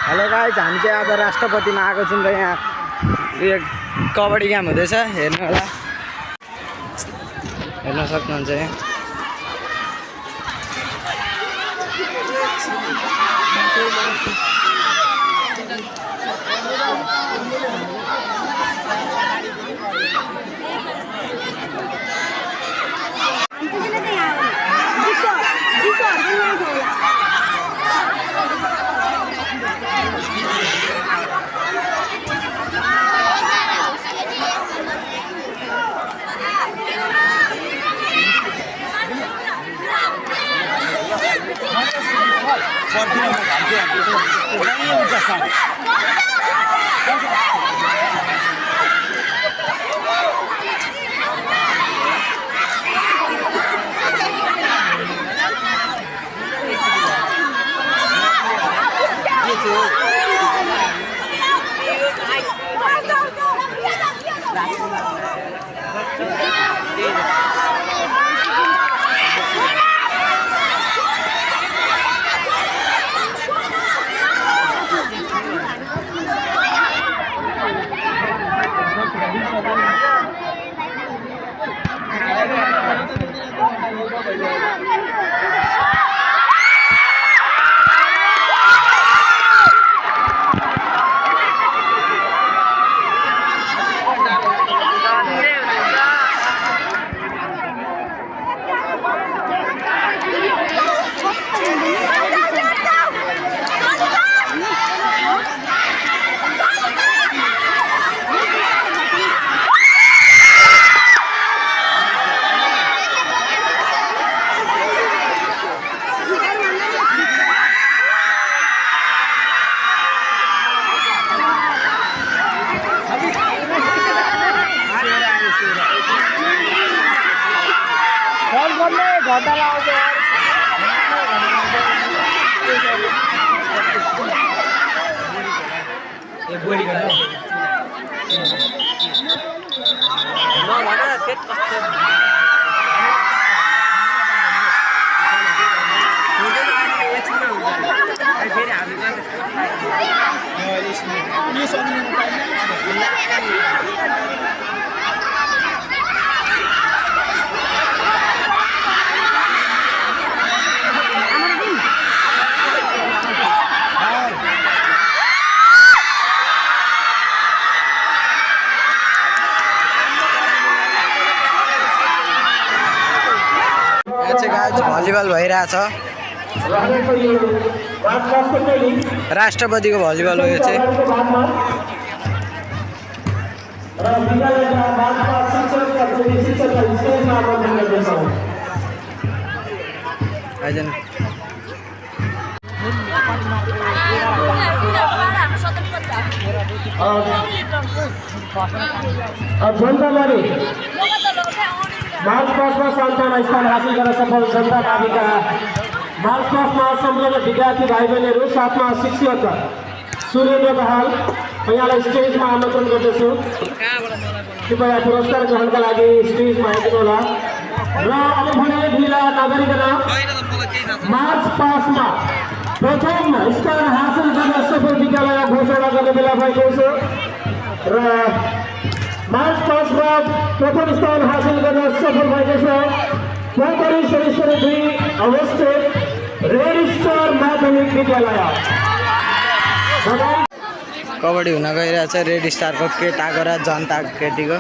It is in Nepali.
हेलो गाइस, हामी चाहिँ आज राष्ट्रपतिमा आएको छौँ र यहाँ यो कबड्डी गेम हुँदैछ। हेर्नु होला, हेर्न सक्नुहुन्छ यहाँ। भलिबल भइरहेछ। राष्ट्रपतिको भलिबल हो यो चाहिँ। मार्च पासमा सन्तान स्थान हासिल गर्न सफल जनता नाभिका मार्च पासमा सम्पूर्ण विद्यार्थी भाइ बहिनीहरू, साथमा शिक्षक सुरेन्द्र बहाल यहाँलाई स्टेजमा आमन्त्रण गर्दछु। कृपया पुरस्कार ग्रहणका लागि स्टेजमा आइदिनु होला। र अब भने ढिला नगरिकन मार्च पासमा प्रथम स्थान हासिल गर्न सफल विद्यालय घोषणा गर्ने बेला भएको छ र मार्च पासमा प्रथम स्थान हासिल गर्न सफल भएको छ 45/2 अवस्थित रेड स्टार माध्यमिक विद्यालय। कबड्डी हुन गइरहेछ रेड स्टारको केटाको र जनता केटीको।